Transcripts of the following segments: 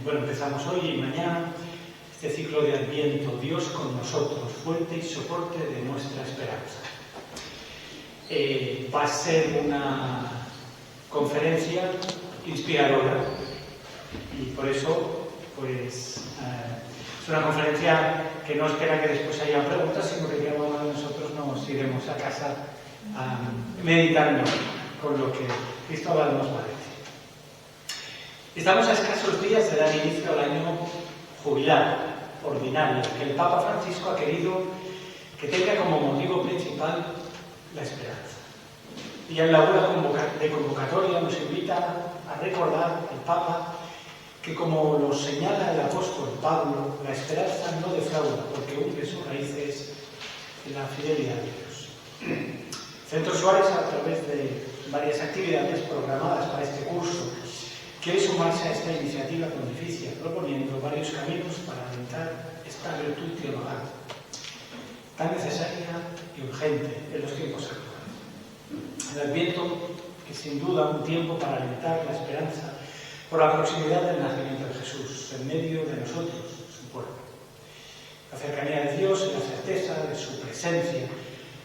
Bueno, empezamos hoy y mañana este ciclo de Adviento, Dios con nosotros, fuente y soporte de nuestra esperanza. Va a ser una conferencia inspiradora y por eso, pues, es una conferencia que no espera que después haya preguntas, sino que cada uno de nosotros nos iremos a casa meditando con lo que Cristóbal nos va a decir. Estamos a escasos días de dar inicio al año jubilar, ordinario, que el Papa Francisco ha querido que tenga como motivo principal la esperanza. Y en la hora de convocatoria nos invita a recordar el Papa que, como lo señala el apóstol Pablo, la esperanza no defrauda porque hunde sus raíces en la fidelidad de Dios. Centro Suárez, a través de varias actividades programadas para este curso, quiere sumarse a esta iniciativa pontificia, proponiendo varios caminos para alentar esta virtud teologal, tan necesaria y urgente en los tiempos actuales. El Adviento es sin duda un tiempo para alentar la esperanza por la proximidad del nacimiento de Jesús, en medio de nosotros, su pueblo. La cercanía de Dios y la certeza de su presencia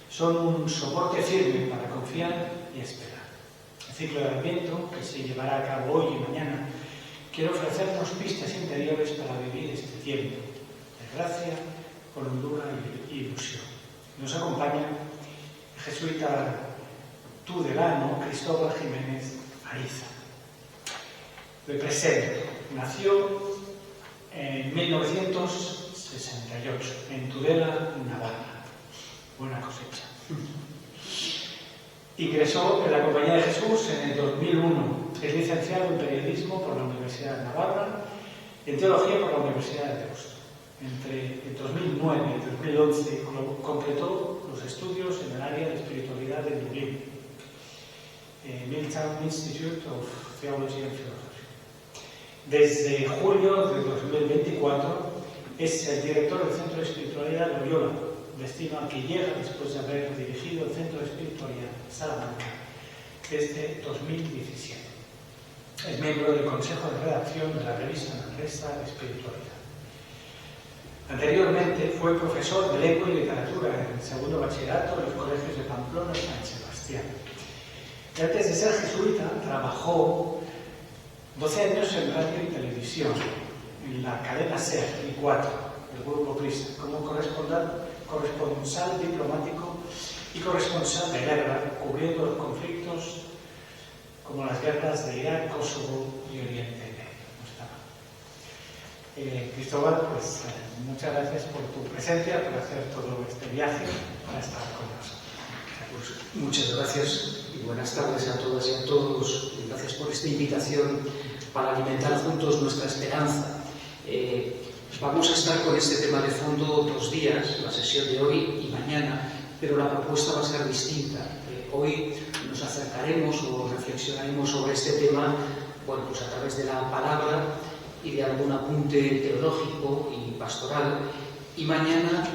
son un soporte firme para confiar y esperar. El ciclo de Adviento, que se llevará a cabo hoy y mañana, quiere ofrecernos pistas interiores para vivir este tiempo de gracia, hondura y ilusión. Nos acompaña el jesuita tudelano Cristóbal Jiménez Ariza. Le presento. Nació en 1968 en Tudela, Navarra. Buena cosecha. Ingresó en la Compañía de Jesús en el 2001. Es licenciado en Periodismo por la Universidad de Navarra y en Teología por la Universidad de Deusto. Entre el 2009 y el 2011 completó los estudios en el área de espiritualidad de Dublín, Milltown Institute of Theology and Philosophy. Desde julio de 2024 es el director del Centro de Espiritualidad Loyola, destino al que llega después de haber dirigido el Centro de Espiritualidad Salamanca desde 2017. Es miembro del Consejo de Redacción de la revista Manresa de Espiritualidad. Anteriormente fue profesor de Lengua y Literatura en el segundo bachillerato en los colegios de Pamplona y San Sebastián. Y antes de ser jesuita, trabajó 12 años en radio y televisión, en la cadena SER y 4, del Grupo Prisa, como corresponsal diplomático y corresponsal de guerra, cubriendo los conflictos como las guerras de Irak, Kosovo y Oriente Medio. Cristóbal, pues muchas gracias por tu presencia, por hacer todo este viaje, para estar con nosotros. Pues muchas gracias y buenas tardes a todas y a todos. Gracias por esta invitación para alimentar juntos nuestra esperanza. Vamos a estar con este tema de fondo 2 días, la sesión de hoy y mañana, pero la propuesta va a ser distinta. Hoy nos acercaremos o reflexionaremos sobre este tema, bueno, pues a través de la palabra y de algún apunte teológico y pastoral, y mañana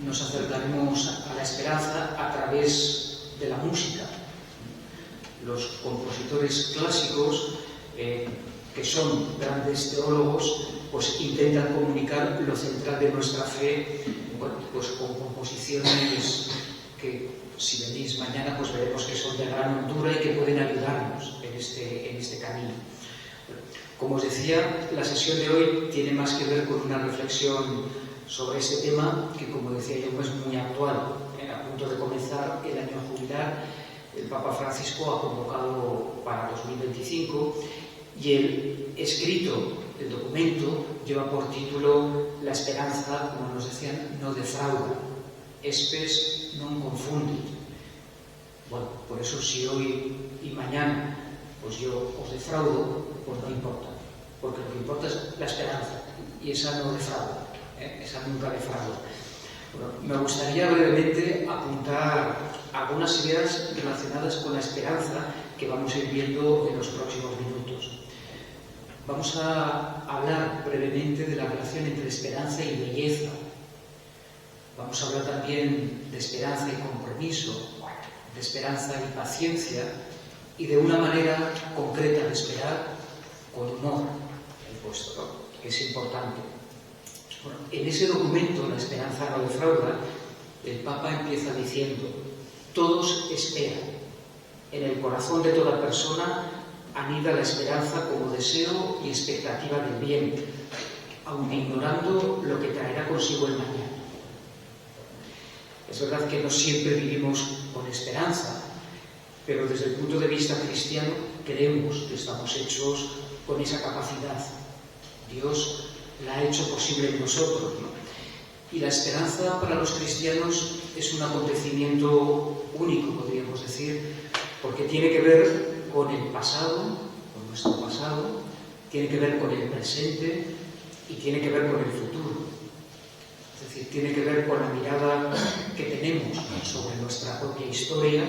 nos acercaremos a la esperanza a través de la música. Los compositores clásicos, que son grandes teólogos, pues intentan comunicar lo central de nuestra fe, bueno, pues con composiciones que, si venís mañana, pues veremos que son de gran hondura y que pueden ayudarnos en este camino. Como os decía, la sesión de hoy tiene más que ver con una reflexión sobre este tema que, como decía yo, es muy actual. A punto de comenzar el año jubilar, el Papa Francisco ha convocado para 2025 y el escrito del documento lleva por título La esperanza, como nos decían, no defrauda, espes non confunde. Bueno, por eso si hoy y mañana pues yo os defraudo, pues no importa, porque lo que importa es la esperanza y esa no defrauda, esa nunca defrauda. Bueno, me gustaría brevemente apuntar algunas ideas relacionadas con la esperanza que vamos a ir viendo en los próximos minutos. Vamos a hablar brevemente de la relación entre esperanza y belleza. Vamos a hablar también de esperanza y compromiso, de esperanza y paciencia, y de una manera concreta de esperar con humor, el puesto, ¿no? que es importante. Bueno, en ese documento, La esperanza no defrauda, el Papa empieza diciendo: todos esperan. En el corazón de toda persona anida la esperanza como deseo y expectativa del bien, aun ignorando lo que traerá consigo el mañana. Es verdad que no siempre vivimos con esperanza, pero desde el punto de vista cristiano creemos que estamos hechos con esa capacidad. Dios la ha hecho posible en nosotros, ¿no? Y la esperanza para los cristianos es un acontecimiento único, podríamos decir, porque tiene que ver con el pasado, con nuestro pasado, tiene que ver con el presente y tiene que ver con el futuro. Es decir, tiene que ver con la mirada que tenemos sobre nuestra propia historia,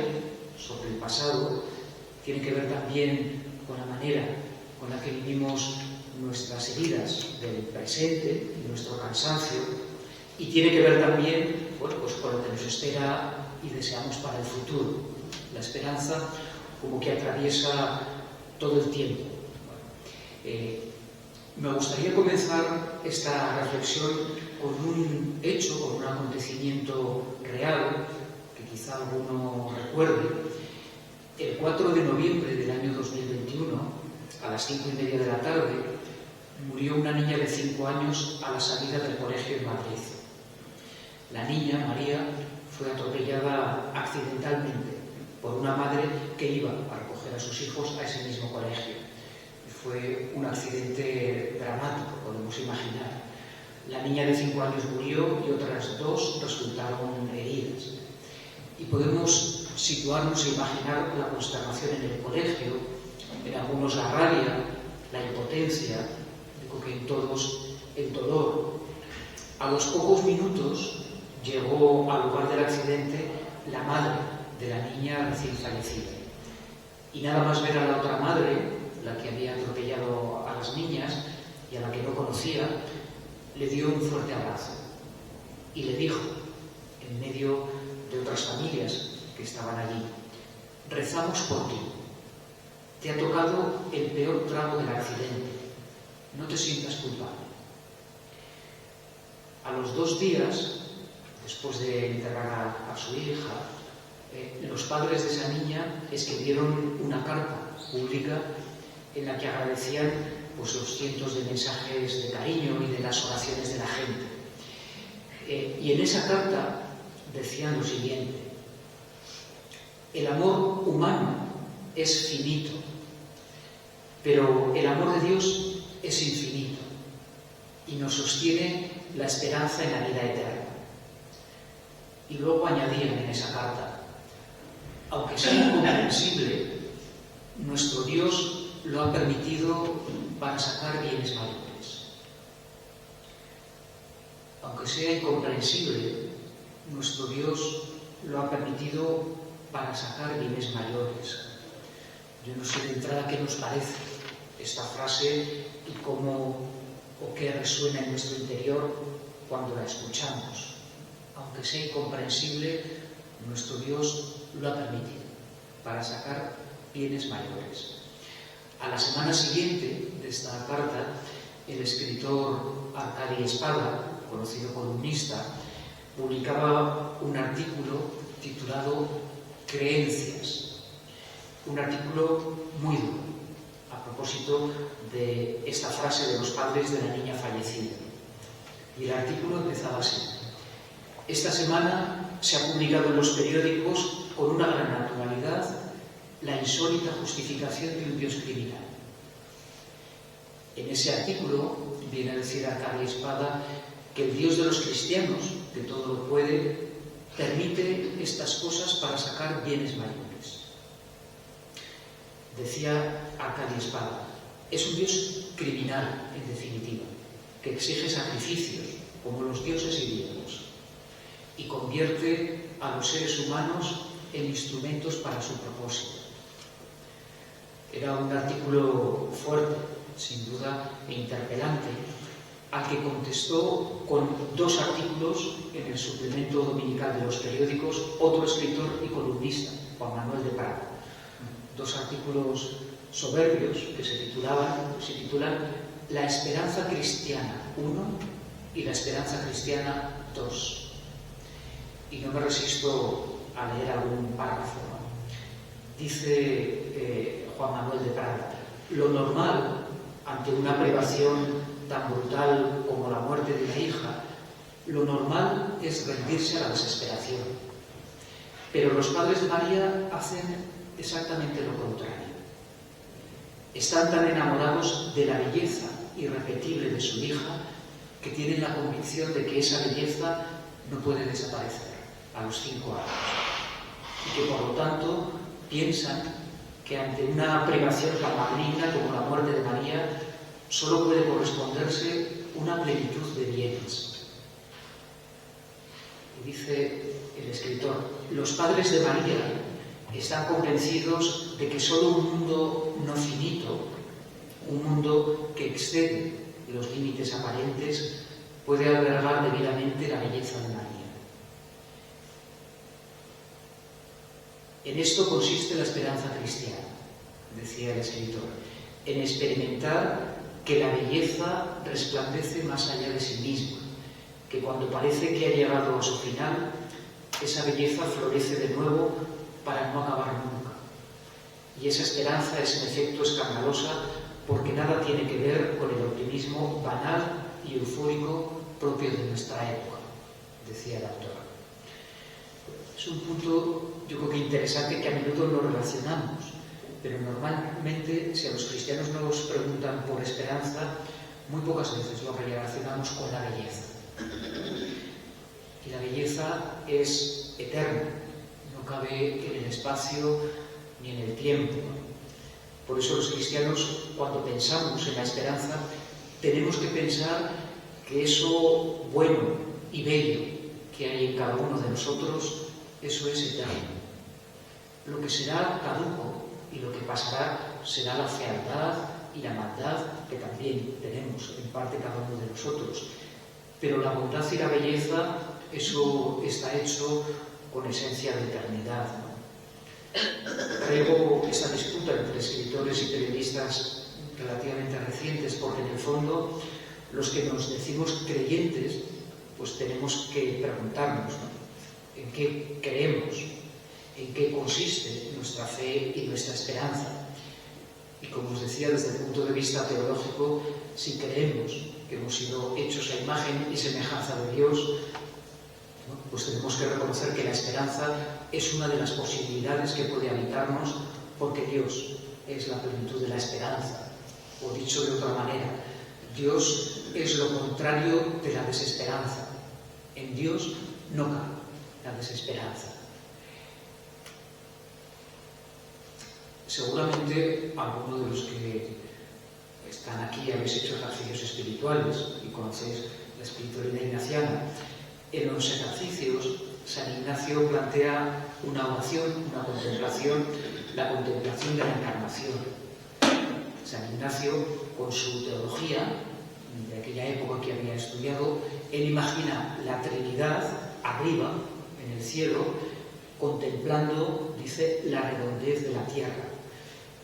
sobre el pasado, tiene que ver también con la manera con la que vivimos nuestras heridas del presente y nuestro cansancio, y tiene que ver también, bueno, pues con lo que nos espera y deseamos para el futuro. La esperanza como que atraviesa todo el tiempo. Me gustaría comenzar esta reflexión con un hecho, con un acontecimiento real, que quizá alguno recuerde. El 4 de noviembre del año 2021, a las 5:30 de la tarde, murió una niña de 5 años a la salida del colegio en Madrid. La niña, María, fue atropellada accidentalmente por una madre que iba a recoger a sus hijos a ese mismo colegio. Fue un accidente dramático, podemos imaginar. La niña de 5 años murió y otras 2 resultaron heridas. Y podemos situarnos e imaginar la consternación en el colegio, en algunos la rabia, la impotencia, digo que en todos el dolor. A los pocos minutos llegó al lugar del accidente la madre de la niña recién fallecida. Y nada más ver a la otra madre, la que había atropellado a las niñas y a la que no conocía, le dio un fuerte abrazo y le dijo, en medio de otras familias que estaban allí: rezamos por ti, te ha tocado el peor trago del accidente, no te sientas culpable. A los 2 días, después de enterrar a su hija, los padres de esa niña escribieron una carta pública en la que agradecían pues, los cientos de mensajes de cariño y de las oraciones de la gente. Y en esa carta decían lo siguiente: el amor humano es finito, pero el amor de Dios es infinito y nos sostiene la esperanza en la vida eterna. Y luego añadían en esa carta: aunque sea incomprensible, nuestro Dios lo ha permitido para sacar bienes mayores. Aunque sea incomprensible, nuestro Dios lo ha permitido para sacar bienes mayores. Yo no sé de entrada qué nos parece esta frase y cómo o qué resuena en nuestro interior cuando la escuchamos. Aunque sea incomprensible, nuestro Dios lo ha permitido para sacar bienes mayores. A la semana siguiente de esta carta, el escritor Arcadi Espada, conocido columnista, publicaba un artículo titulado Creencias, un artículo muy duro, a propósito de esta frase de los padres de la niña fallecida. Y el artículo empezaba así: esta semana se ha publicado en los periódicos con una gran naturalidad la insólita justificación de un Dios criminal. En ese artículo viene a decir Arcadi Espada que el Dios de los cristianos, que todo lo puede, permite estas cosas para sacar bienes mayores. Decía Arcadi Espada: es un Dios criminal, en definitiva, que exige sacrificios, como los dioses griegos, y convierte a los seres humanos en instrumentos para su propósito. Era un artículo fuerte, sin duda, e interpelante, al que contestó con 2 artículos en el suplemento dominical de los periódicos otro escritor y columnista, Juan Manuel de Prado. 2 artículos soberbios que se titulan la esperanza cristiana 1 y la esperanza cristiana 2. Y no me resisto a leer algún párrafo, ¿no? Dice Juan Manuel de Prada: lo normal ante una privación tan brutal como la muerte de una hija, lo normal es rendirse a la desesperación. Pero los padres de María hacen exactamente lo contrario. Están tan enamorados de la belleza irrepetible de su hija que tienen la convicción de que esa belleza no puede desaparecer a los 5 años. Y que por lo tanto piensan que ante una privación tan maligna como la muerte de María solo puede corresponderse una plenitud de bienes. Y dice el escritor: los padres de María están convencidos de que solo un mundo no finito, un mundo que excede los límites aparentes, puede albergar debidamente la belleza de María. En esto consiste la esperanza cristiana, decía el escritor, en experimentar que la belleza resplandece más allá de sí misma, que cuando parece que ha llegado a su final, esa belleza florece de nuevo para no acabar nunca. Y esa esperanza es en efecto escandalosa porque nada tiene que ver con el optimismo banal y eufórico propio de nuestra época, decía el autor. Es un punto, yo creo que interesante, que a menudo lo relacionamos, pero normalmente, si a los cristianos nos preguntan por esperanza, muy pocas veces lo relacionamos con la belleza. Y la belleza es eterna, no cabe en el espacio ni en el tiempo. Por eso los cristianos, cuando pensamos en la esperanza, tenemos que pensar que eso bueno y bello que hay en cada uno de nosotros, eso es eterno. Lo que será caduco y lo que pasará será la fealdad y la maldad que también tenemos en parte cada uno de nosotros. Pero la bondad y la belleza, eso está hecho con esencia de eternidad, ¿no? Traigo esta disputa entre escritores y periodistas relativamente recientes porque en el fondo los que nos decimos creyentes pues tenemos que preguntarnos, ¿no?, en qué creemos, en qué consiste nuestra fe y nuestra esperanza. Y como os decía, desde el punto de vista teológico, si creemos que hemos sido hechos a imagen y semejanza de Dios, ¿no?, pues tenemos que reconocer que la esperanza es una de las posibilidades que puede habitarnos, porque Dios es la plenitud de la esperanza. O dicho de otra manera, Dios es lo contrario de la desesperanza. En Dios no cabe la desesperanza. Seguramente algunos de los que están aquí habéis hecho ejercicios espirituales y conocéis la espiritualidad ignaciana. En los ejercicios, San Ignacio plantea una oración, una contemplación, la contemplación de la encarnación. San Ignacio, con su teología de aquella época que había estudiado, él imagina la Trinidad arriba, en el cielo, contemplando, dice, la redondez de la tierra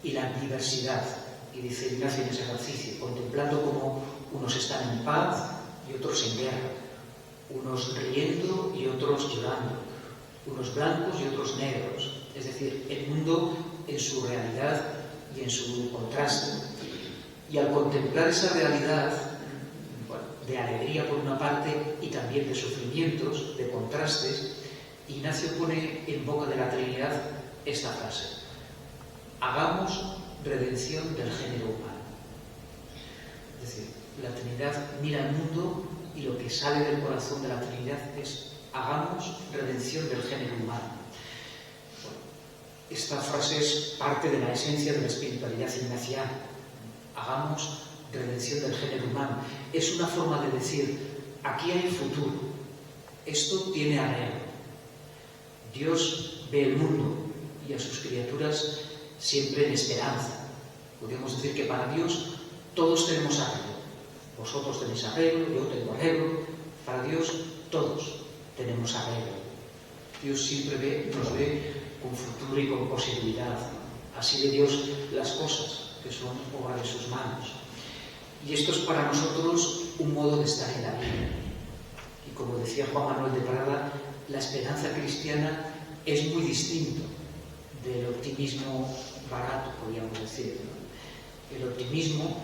y la diversidad. Y dice Ignacio en ese ejercicio, contemplando cómo unos están en paz y otros en guerra, unos riendo y otros llorando, unos blancos y otros negros, es decir, el mundo en su realidad y en su contraste. Y al contemplar esa realidad, bueno, de alegría por una parte y también de sufrimientos, de contrastes, Ignacio pone en boca de la Trinidad esta frase: hagamos redención del género humano. Es decir, la Trinidad mira al mundo y lo que sale del corazón de la Trinidad es: hagamos redención del género humano. Bueno, esta frase es parte de la esencia de la espiritualidad ignaciana. Hagamos redención del género humano. Es una forma de decir: aquí hay futuro, esto tiene arreglo. Dios ve el mundo y a sus criaturas siempre en esperanza. Podríamos decir que para Dios todos tenemos arreglo. Vosotros tenéis arreglo, yo tengo arreglo. Para Dios todos tenemos arreglo. Dios siempre nos ve con futuro y con posibilidad. Así ve Dios las cosas, que son obra de sus manos. Y esto es para nosotros un modo de estar en la vida. Y como decía Juan Manuel de Prada, la esperanza cristiana es muy distinto del optimismo barato, podríamos decir, ¿no? El optimismo,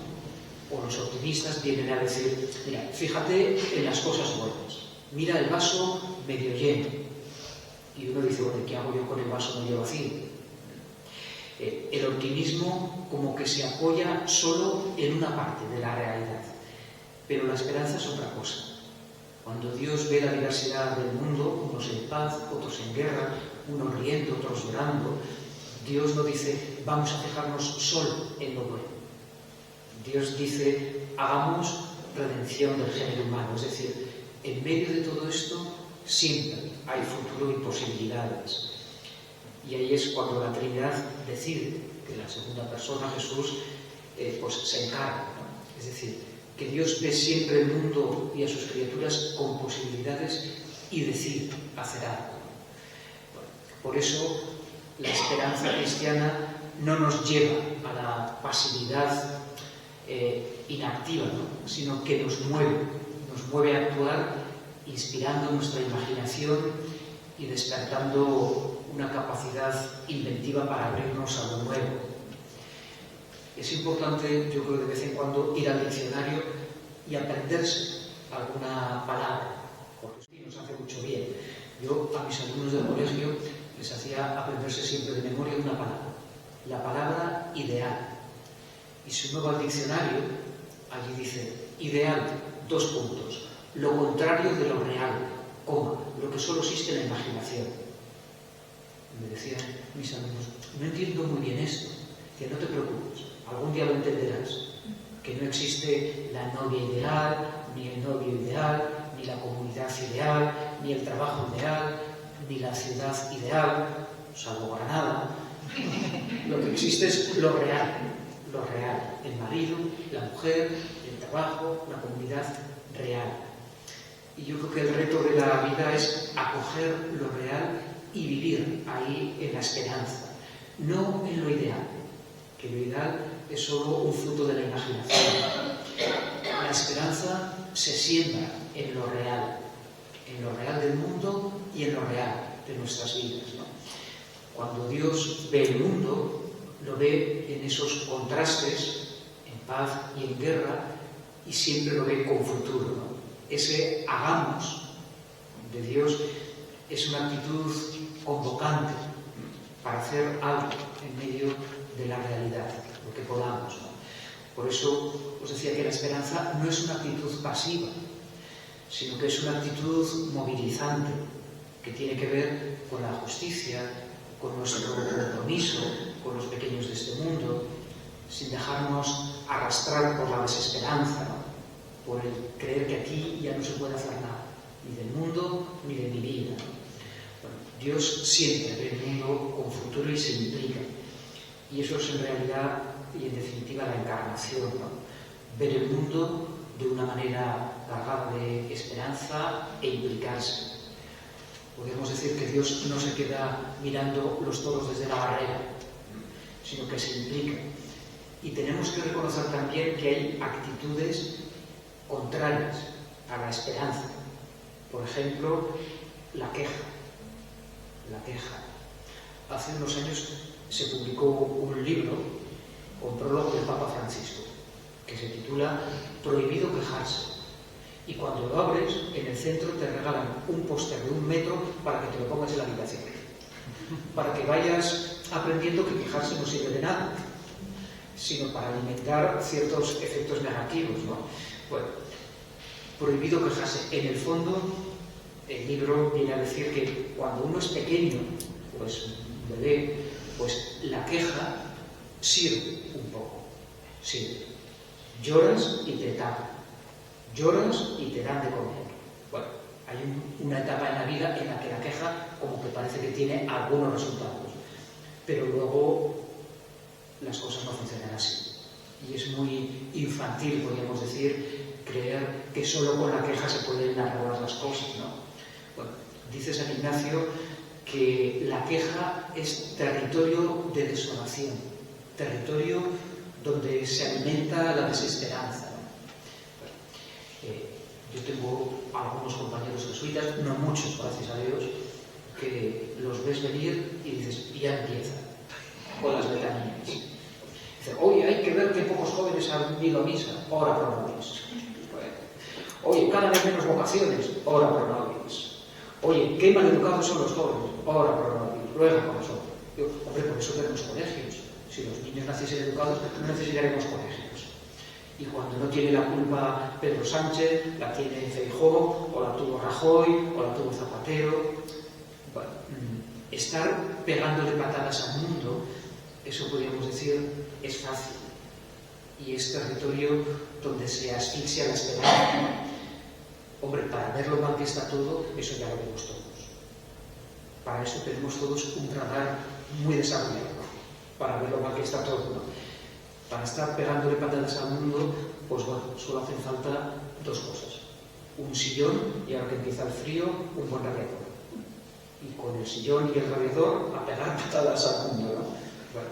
o los optimistas, vienen a decir, mira, fíjate en las cosas buenas, mira el vaso medio lleno. Y uno dice, bueno, ¿qué hago yo con el vaso medio vacío? El optimismo como que se apoya solo en una parte de la realidad, pero la esperanza es otra cosa. Cuando Dios ve la diversidad del mundo, unos en paz, otros en guerra, unos riendo, otros llorando, Dios no dice, vamos a fijarnos solo en lo bueno. Dios dice, hagamos redención del género humano, es decir, en medio de todo esto siempre hay futuro y posibilidades. Y ahí es cuando la Trinidad decide que la segunda persona, Jesús, pues se encarga, ¿no? Es decir, que Dios ve siempre el mundo y a sus criaturas con posibilidades y decide hacer algo. Bueno, por eso la esperanza cristiana no nos lleva a la pasividad inactiva, ¿no? Sino que nos mueve a actuar inspirando nuestra imaginación y despertando una capacidad inventiva para abrirnos a lo nuevo. Es importante, yo creo, de vez en cuando ir al diccionario y aprenderse alguna palabra, porque sí nos hace mucho bien. Yo a mis alumnos del colegio les hacía aprenderse siempre de memoria una palabra, la palabra ideal. Y si uno va al diccionario, allí dice, ideal, 2 puntos, lo contrario de lo real, coma, lo que solo existe en la imaginación. Me decían mis amigos, no entiendo muy bien esto, que no te preocupes, algún día lo entenderás, que no existe la novia ideal, ni el novio ideal, ni la comunidad ideal, ni el trabajo ideal, ni la ciudad ideal, salvo Granada. Lo que existe es lo real, el marido, la mujer, el trabajo, la comunidad real. Y yo creo que el reto de la vida es acoger lo real y vivir ahí en la esperanza, no en lo ideal, que lo ideal es solo un fruto de la imaginación. La esperanza se siembra en lo real del mundo y en lo real de nuestras vidas, ¿no? Cuando Dios ve el mundo, lo ve en esos contrastes, en paz y en guerra, y siempre lo ve con futuro, ¿no? Ese hagamos de Dios es una actitud convocante para hacer algo en medio de la realidad, lo que podamos, ¿no? Por eso os decía que la esperanza no es una actitud pasiva, sino que es una actitud movilizante, que tiene que ver con la justicia, con nuestro compromiso con los pequeños de este mundo, sin dejarnos arrastrar por la desesperanza, ¿no? Por el creer que aquí ya no se puede hacer nada, ni del mundo ni de mi vida. Bueno, Dios siempre ve el mundo con futuro y se implica. Y eso es en realidad y en definitiva la encarnación, ¿no? Ver el mundo de una manera cargada de esperanza e implicarse. Podemos decir que Dios no se queda mirando los toros desde la barrera, sino que se implica. Y tenemos que reconocer también que hay actitudes contrarias a la esperanza. Por ejemplo, la queja. La queja. Hace unos años se publicó un libro con prólogo del Papa Francisco, que se titula Prohibido quejarse. Y cuando lo abres, en el centro te regalan un póster de 1 metro para que te lo pongas en la habitación. Para que vayas aprendiendo que quejarse no sirve de nada, sino para alimentar ciertos efectos negativos, ¿no? Bueno, prohibido quejarse. En el fondo, el libro viene a decir que cuando uno es pequeño, pues un bebé, pues la queja sirve un poco. Sirve. Lloras y te tapan. Lloras y te dan de comer. Bueno, hay una etapa en la vida en la que la queja como que parece que tiene algunos resultados, pero luego las cosas no funcionan así. Y es muy infantil, podríamos decir, creer que solo con la queja se pueden arreglar las cosas, ¿no? Bueno, dice San Ignacio que la queja es territorio de desolación, territorio donde se alimenta la desesperanza, ¿no? Yo tengo algunos compañeros jesuitas, no muchos, gracias a Dios, que los ves venir y dices, ya empieza con las letanías. Dice, oye, hay que ver que pocos jóvenes han ido a misa, ora pro nobis. Oye, cada vez menos vocaciones, ora pro nobis. Oye, qué maleducados son los jóvenes, ora pro nobis, ruega por nosotros. Digo, hombre, por eso tenemos colegios. Si los niños naciesen educados, no necesitaremos colegios. Y cuando no tiene la culpa Pedro Sánchez, la tiene Feijóo, o la tuvo Rajoy, o la tuvo Zapatero. Bueno, estar pegándole patadas al mundo, eso podríamos decir, es fácil. Y es territorio donde se asfixia la esperanza. Hombre, para ver lo mal que está todo, eso ya lo vemos todos. Para eso tenemos todos un radar muy desarrollado, para ver lo mal que está todo, ¿no? Para estar pegándole patadas al mundo, pues bueno, solo hacen falta dos cosas. Un sillón, y ahora que empieza el frío, un buen radiador. Y con el sillón y el radiador a pegar patadas al mundo, ¿no? Bueno,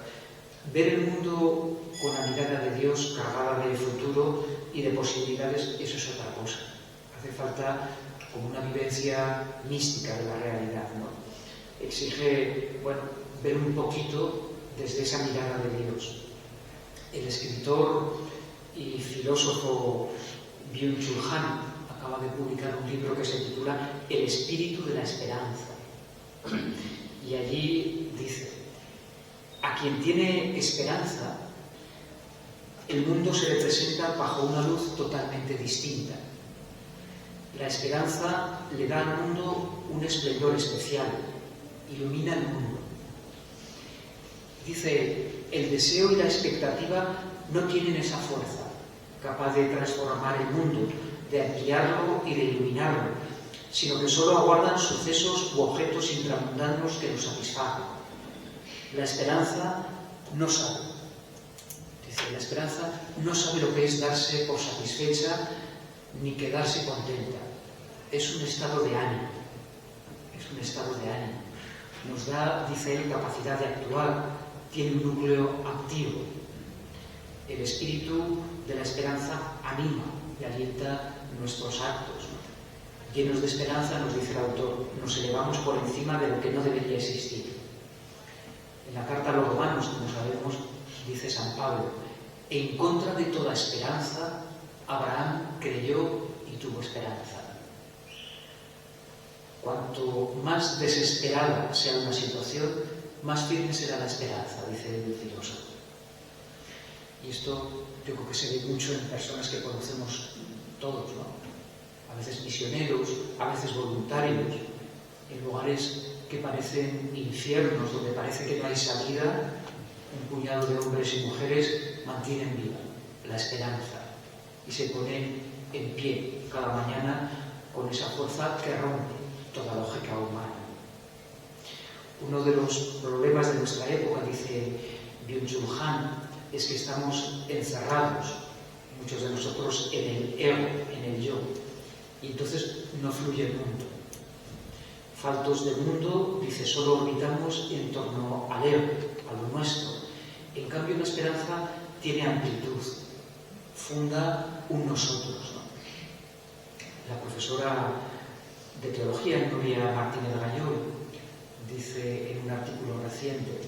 ver el mundo con la mirada de Dios cargada de futuro y de posibilidades, eso es otra cosa. Hace falta como una vivencia mística de la realidad, ¿no? Exige, bueno, ver un poquito desde esa mirada de Dios. El escritor y filósofo Byung-Chul Han acaba de publicar un libro que se titula El espíritu de la esperanza. Y allí dice, a quien tiene esperanza, el mundo se le presenta bajo una luz totalmente distinta. La esperanza le da al mundo un esplendor especial, ilumina el mundo. Dice, el deseo y la expectativa no tienen esa fuerza capaz de transformar el mundo, de ampliarlo y de iluminarlo, sino que solo aguardan sucesos u objetos intramundanos que nos satisfagan. La esperanza no sabe. Dice, la esperanza no sabe lo que es darse por satisfecha ni quedarse contenta. Es un estado de ánimo. Es un estado de ánimo. Nos da, dice él, capacidad de actuar. Tiene un núcleo activo. El espíritu de la esperanza anima y alienta nuestros actos. Llenos de esperanza, nos dice el autor, nos elevamos por encima de lo que no debería existir. En la carta a los Romanos, como sabemos, dice San Pablo, en contra de toda esperanza, Abraham creyó y tuvo esperanza. Cuanto más desesperada sea una situación, más firme será la esperanza, dice el filósofo. Y esto yo creo que se ve mucho en personas que conocemos todos, ¿no? A veces misioneros, a veces voluntarios, en lugares que parecen infiernos, donde parece que no hay salida, un puñado de hombres y mujeres mantienen viva la esperanza y se ponen en pie cada mañana con esa fuerza que rompe toda lógica humana. Uno de los problemas de nuestra época, dice Byung-Chul Han, es que estamos encerrados, muchos de nosotros, en el ego, en el yo, y entonces no fluye el mundo. Faltos de mundo, dice, solo orbitamos en torno al ego, a lo nuestro. En cambio, la esperanza tiene amplitud, funda un nosotros, ¿no? La profesora de teología, Nuria Martínez Gallol, dice en un artículo reciente,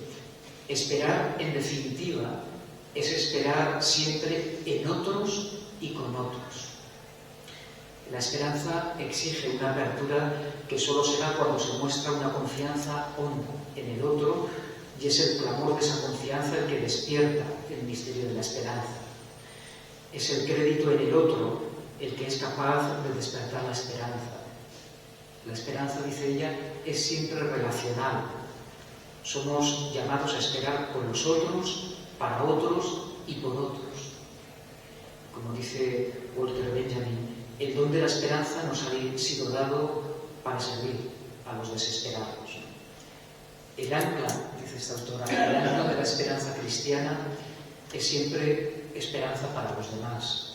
esperar, en definitiva, es esperar siempre en otros y con otros. La esperanza exige una apertura que solo será cuando se muestra una confianza honda en el otro, y es el clamor de esa confianza el que despierta el misterio de la esperanza. Es el crédito en el otro el que es capaz de despertar la esperanza. La esperanza, dice ella, es siempre relacional. Somos llamados a esperar con los otros, para otros y por otros. Como dice Walter Benjamin, el don de la esperanza nos ha sido dado para servir a los desesperados. El ancla, dice esta autora, el ancla de la esperanza cristiana es siempre esperanza para los demás.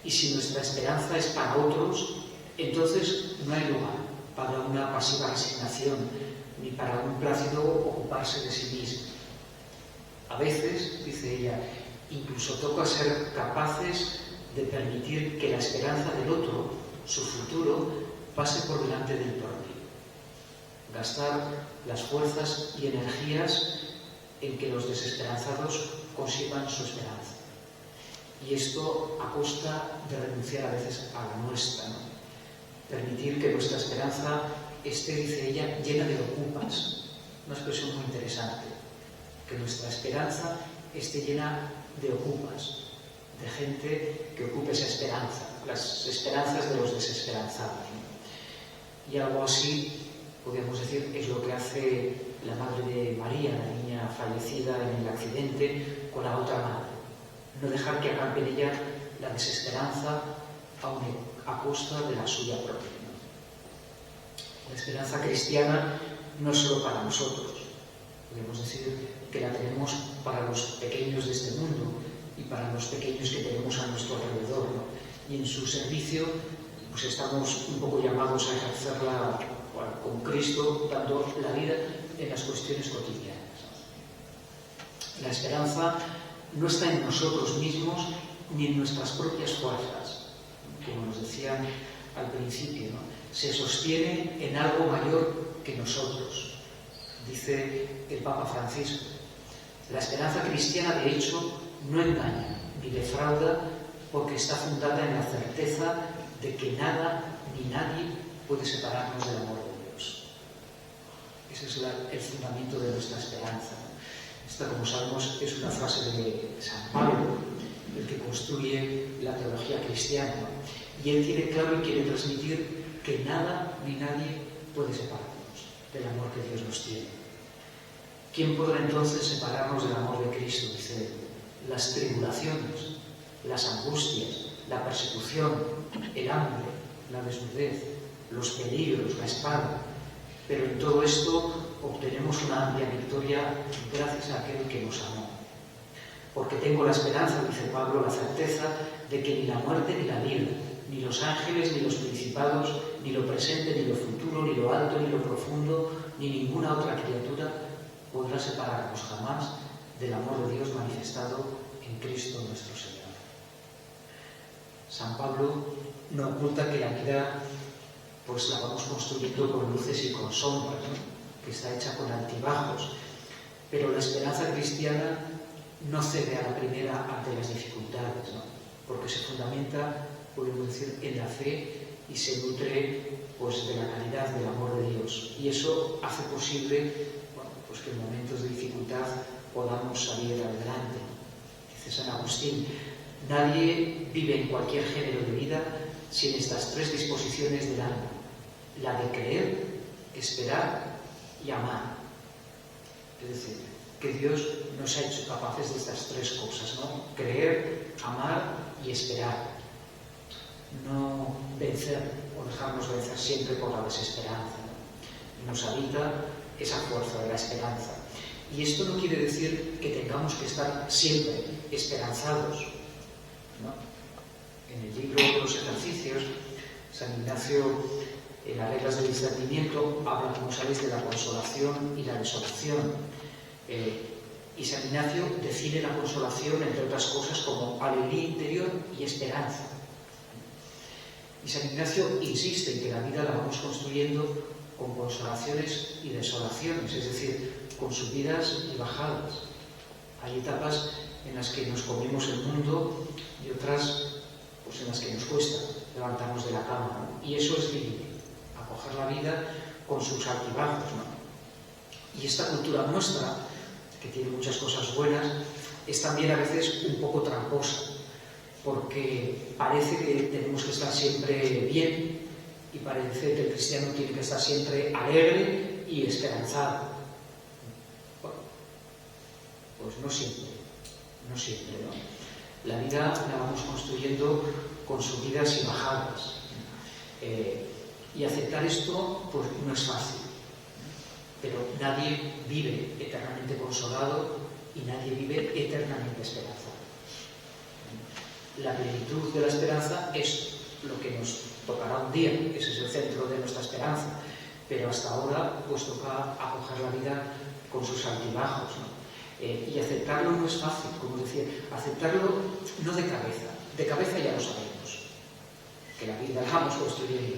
Y si nuestra esperanza es para otros, entonces no hay lugar para una pasiva resignación, ni para un plácido ocuparse de sí mismo. A veces, dice ella, incluso toca ser capaces de permitir que la esperanza del otro, su futuro, pase por delante del propio. Gastar las fuerzas y energías en que los desesperanzados consigan su esperanza. Y esto a costa de renunciar a veces a la nuestra, ¿no? Permitir que nuestra esperanza esté, dice ella, llena de ocupas. Una expresión muy interesante. Que nuestra esperanza esté llena de ocupas, de gente que ocupe esa esperanza, las esperanzas de los desesperanzados, ¿no? Y algo así, podríamos decir, es lo que hace la madre de María, la niña fallecida en el accidente, con la otra madre. No dejar que acampe en ella la desesperanza a costa de la suya propia, ¿no? La esperanza cristiana no es solo para nosotros. Podemos decir que la tenemos para los pequeños de este mundo y para los pequeños que tenemos a nuestro alrededor, ¿no? Y en su servicio pues estamos un poco llamados a ejercerla con Cristo, dando la vida en las cuestiones cotidianas. La esperanza no está en nosotros mismos ni en nuestras propias fuerzas, como nos decían al principio, ¿no? Se sostiene en algo mayor que nosotros, dice el Papa Francisco. La esperanza cristiana, de hecho, no engaña ni defrauda porque está fundada en la certeza de que nada ni nadie puede separarnos del amor de Dios. Ese es el fundamento de nuestra esperanza. Esta, como sabemos, es una frase de San Pablo, el que construye la teología cristiana, ¿no? Y él tiene claro y quiere transmitir que nada ni nadie puede separarnos del amor que Dios nos tiene. ¿Quién podrá entonces separarnos del amor de Cristo? Dice él. Las tribulaciones, las angustias, la persecución, el hambre, la desnudez, los peligros, la espada. Pero en todo esto obtenemos una amplia victoria gracias a aquel que nos amó. Porque tengo la esperanza, dice Pablo, la certeza de que ni la muerte ni la vida, ni los ángeles ni los principados, ni lo presente ni lo futuro, ni lo alto ni lo profundo, ni ninguna otra criatura podrá separarnos jamás del amor de Dios manifestado en Cristo nuestro Señor. San Pablo no oculta que la vida pues la vamos construyendo con luces y con sombras, ¿no? Que está hecha con altibajos, pero la esperanza cristiana no cede a la primera ante las dificultades, ¿no? Porque se fundamenta, podemos decir, en la fe y se nutre pues de la caridad del amor de Dios, y eso hace posible, bueno, pues que en momentos de dificultad podamos salir adelante. Dice San Agustín: nadie vive en cualquier género de vida sin estas tres disposiciones del alma: la de creer, esperar y amar. Es decir, que Dios nos ha hecho capaces de estas tres cosas, ¿no? Creer, amar y esperar. No vencer o dejarnos vencer siempre por la desesperanza, ¿no? Nos habita esa fuerza de la esperanza. Y esto no quiere decir que tengamos que estar siempre esperanzados, ¿no? En el libro de los ejercicios, San Ignacio, en las reglas del discernimiento, habla, como sabéis, de la consolación y la desolación. Y San Ignacio define la consolación, entre otras cosas, como alegría interior y esperanza. Y San Ignacio insiste en que la vida la vamos construyendo con consolaciones y desolaciones, es decir, con subidas y bajadas. Hay etapas en las que nos comemos el mundo y otras pues en las que nos cuesta levantarnos de la cama, ¿no? Y eso es vivir, acoger la vida con sus altibajos, ¿no? Y esta cultura nuestra, que tiene muchas cosas buenas, es también a veces un poco tramposa, porque parece que tenemos que estar siempre bien y parece que el cristiano tiene que estar siempre alegre y esperanzado. Bueno, pues no siempre, ¿no? La vida la vamos construyendo con subidas y bajadas. Y aceptar esto pues no es fácil. Pero nadie vive eternamente consolado y nadie vive eternamente esperanzado. La plenitud de la esperanza es lo que nos tocará un día, ese es el centro de nuestra esperanza, pero hasta ahora pues toca acoger la vida con sus altibajos, ¿no? Y aceptarlo no es fácil, como decía, aceptarlo no de cabeza, De cabeza ya lo sabemos, que la vida la vamos construyendo,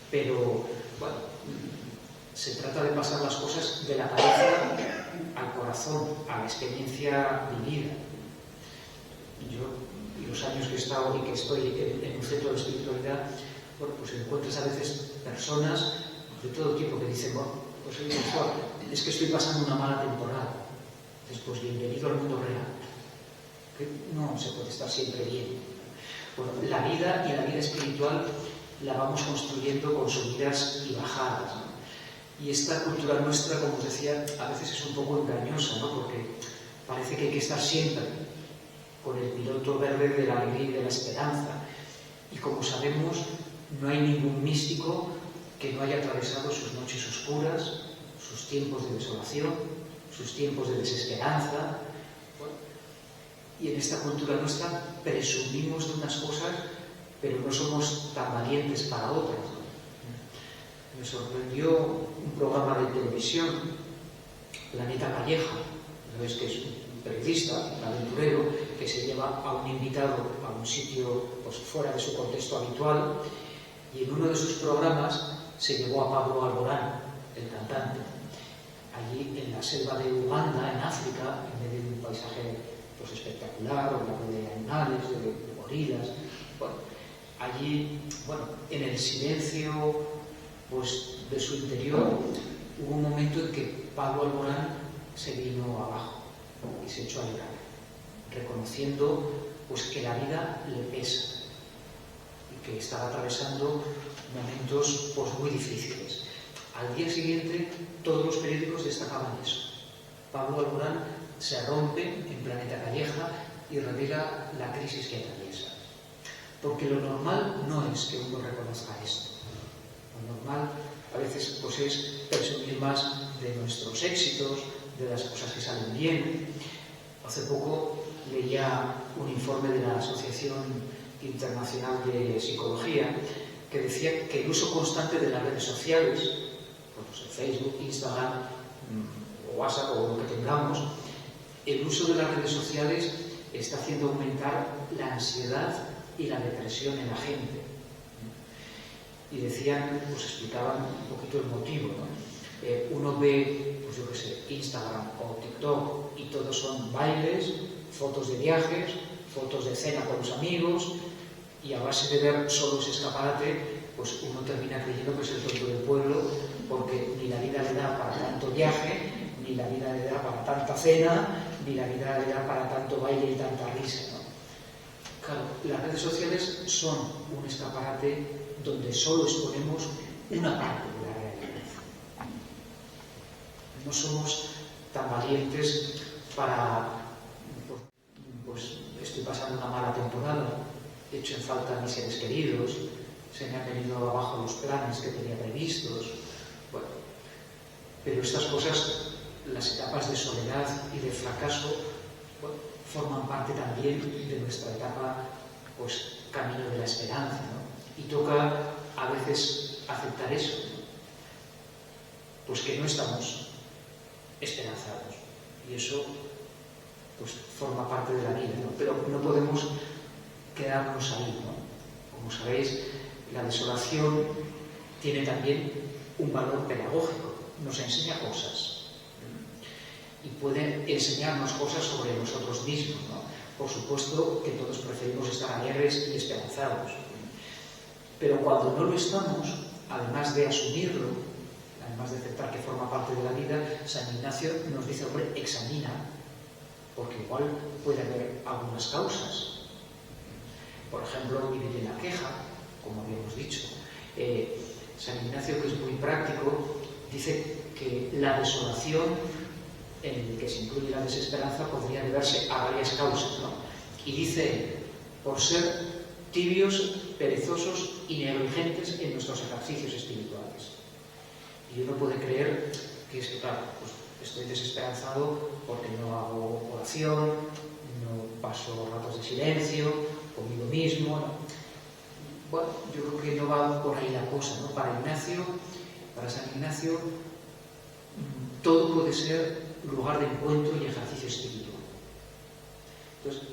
pero bueno, se trata de pasar las cosas de la cabeza al corazón, a la experiencia vivida. Yo, y los años que he estado y que estoy en un centro de espiritualidad, bueno, pues encuentras a veces personas de todo tipo que dicen, bueno, pues oye, es que estoy pasando una mala temporada. Después, bienvenido al mundo real. Que no se puede estar siempre bien. Bueno, la vida y la vida espiritual la vamos construyendo con subidas y bajadas, ¿no? Y esta cultura nuestra, como os decía, a veces es un poco engañosa, ¿no? Porque parece que hay que estar siempre con el piloto verde de la alegría y de la esperanza. Y como sabemos, no hay ningún místico que no haya atravesado sus noches oscuras, sus tiempos de desolación, sus tiempos de desesperanza. Bueno, y en esta cultura nuestra presumimos de unas cosas, pero no somos tan valientes para otras, ¿no? Me sorprendió un programa de televisión, Planeta Calleja, ¿sabes? Que es un periodista, un aventurero, que se lleva a un invitado a un sitio pues, fuera de su contexto habitual, y en uno de sus programas se llevó a Pablo Alborán, el cantante, allí en la selva de Uganda, en África, en medio de un paisaje pues, espectacular, rodeado de animales, de gorilas. Bueno, allí, bueno, en el silencio pues, de su interior, hubo un momento en que Pablo Alborán se vino abajo y se echó a llorar, reconociendo pues, que la vida le pesa y que estaba atravesando momentos pues, muy difíciles. Al día siguiente, todos los periódicos destacaban eso. Pablo Alborán se rompe en Planeta Calleja y revela la crisis que atraviesa. Porque lo normal no es que uno reconozca esto. Lo normal a veces pues, es presumir más de nuestros éxitos, de las cosas que salen bien. Hace poco leía un informe de la Asociación Internacional de Psicología que decía que el uso constante de las redes sociales, pues, Facebook, Instagram, WhatsApp o lo que tengamos, el uso de las redes sociales está haciendo aumentar la ansiedad y la depresión en la gente. Y decían, pues explicaban un poquito el motivo, ¿no? Uno ve, pues yo qué sé, Instagram o TikTok y todos son bailes, fotos de viajes, fotos de cena con los amigos, y a base de ver solo ese escaparate, pues uno termina creyendo que es el tonto del pueblo, porque ni la vida le da para tanto viaje, ni la vida le da para tanta cena, ni la vida le da para tanto baile y tanta risa, ¿no? Claro, las redes sociales son un escaparate donde solo exponemos una parte de la realidad. No somos tan valientes para, pues estoy pasando una mala temporada, he hecho en falta a mis seres queridos, se me han venido abajo los planes que tenía previstos. Bueno, pero estas cosas, las etapas de soledad y de fracaso, bueno, forman parte también de nuestra etapa, pues, camino de la esperanza, ¿no? Y toca a veces aceptar eso, ¿no? Pues que no estamos esperanzados. Y eso, pues, forma parte de la vida, ¿no? Pero no podemos quedarnos ahí, ¿no? Como sabéis, la desolación tiene también un valor pedagógico, nos enseña cosas y puede enseñarnos cosas sobre nosotros mismos, ¿no? Por supuesto que todos preferimos estar alegres y esperanzados, pero cuando no lo estamos, además de asumirlo, además de aceptar que forma parte de la vida, San Ignacio nos dice, hombre, examina, porque igual puede haber algunas causas. Por ejemplo, vivir en la queja, como habíamos dicho. San Ignacio, que es muy práctico, dice que la desolación, en el que se incluye la desesperanza, podría deberse a varias causas, ¿no? Y dice, por ser tibios, perezosos y negligentes en nuestros ejercicios espirituales. Y uno puede creer que es que, claro, pues estoy desesperanzado porque no hago oración, no paso ratos de silencio conmigo mismo, ¿no? Bueno, yo creo que no va por ahí la cosa, ¿no? Para San Ignacio, todo puede ser lugar de encuentro y ejercicio espiritual. Entonces,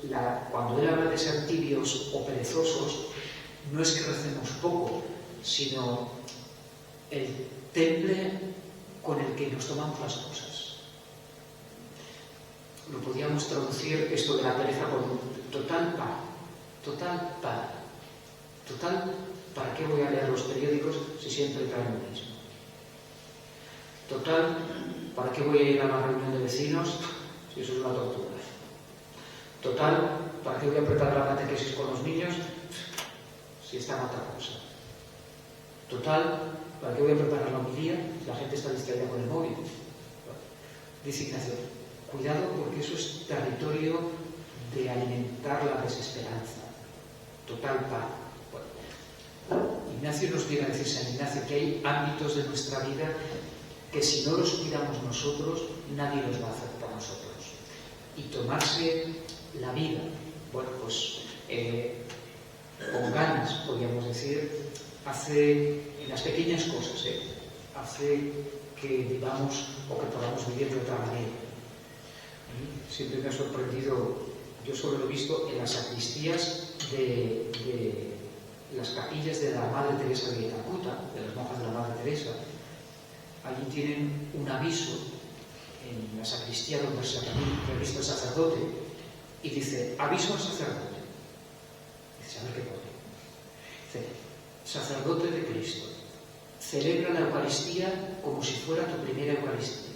cuando él habla de ser tibios o perezosos, no es que recemos poco, sino el temple con el que nos tomamos las cosas. Lo podríamos traducir esto de la pereza por un total para. Total para. Total, ¿para qué voy a leer los periódicos si siempre traen lo mismo? Total, ¿para qué voy a ir a una reunión de vecinos si eso es una tortura? Total, ¿para qué voy a preparar la catequesis con los niños si está en otra cosa? Total, ¿para qué voy a preparar la homilía si la gente está distraída con el móvil? Dice Ignacio, cuidado porque eso es territorio de alimentar la desesperanza. Total para. Ignacio nos viene a decir, San Ignacio, que hay ámbitos de nuestra vida que si no los cuidamos nosotros, nadie los va a hacer por nosotros. Y tomarse la vida, bueno, pues con ganas, podríamos decir, hace, en las pequeñas cosas, hace que vivamos o que podamos vivir de otra manera. Siempre me ha sorprendido, yo solo lo he visto en las sacristías de las capillas de la Madre Teresa de Calcuta, de las monjas de la Madre Teresa. Allí tienen un aviso en la sacristía donde se revista el sacerdote y dice, aviso al sacerdote. Dice, a ver qué pone. Dice, sacerdote de Cristo, celebra la Eucaristía como si fuera tu primera Eucaristía.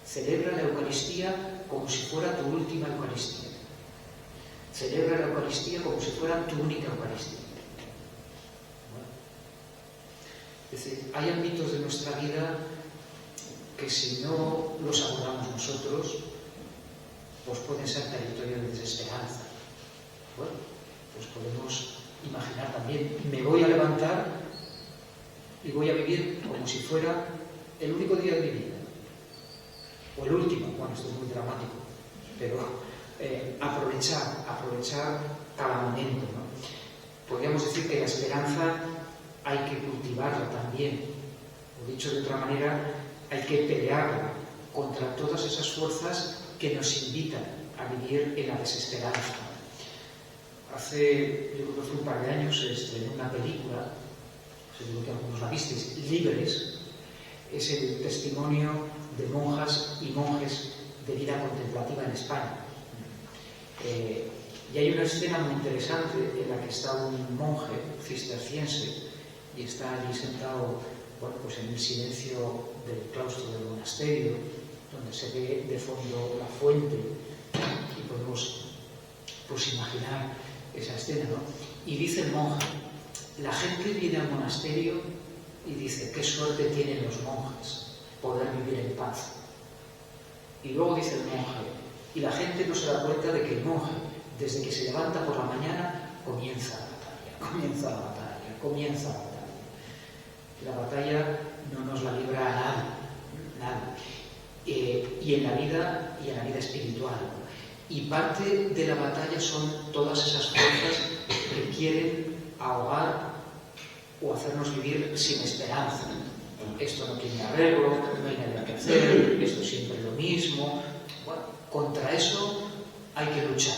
Celebra la Eucaristía como si fuera tu última Eucaristía. Celebra la Eucaristía como si fuera tu única Eucaristía. ¿Bueno? Es decir, hay ámbitos de nuestra vida que si no los abordamos nosotros, pues pueden ser territorio de desesperanza. Bueno, pues podemos imaginar también, me voy a levantar y voy a vivir como si fuera el único día de mi vida. O el último, bueno, esto es muy dramático, pero aprovechar cada momento, ¿no? Podríamos decir que la esperanza hay que cultivarla también, o dicho de otra manera, hay que pelearla contra todas esas fuerzas que nos invitan a vivir en la desesperanza. Yo creo que fue un par de años, se estrenó una película, seguro que algunos la visteis, Libres. Es el testimonio de monjas y monjes de vida contemplativa en España. Y hay una escena muy interesante en la que está un monje cisterciense y está allí sentado, bueno, pues en el silencio del claustro del monasterio, donde se ve de fondo la fuente y podemos pues imaginar esa escena, ¿no? Y dice el monje, la gente viene al monasterio y dice, qué suerte tienen los monjes poder vivir en paz. Y luego dice el monje, y la gente no se da cuenta de que el monje, desde que se levanta por la mañana, comienza la batalla. La batalla no nos la libra a nadie. Y en la vida espiritual. Y parte de la batalla son todas esas fuerzas que quieren ahogar o hacernos vivir sin esperanza. Esto no tiene arreglo, no hay nada que hacer, esto es siempre lo mismo. Bueno, contra eso hay que luchar,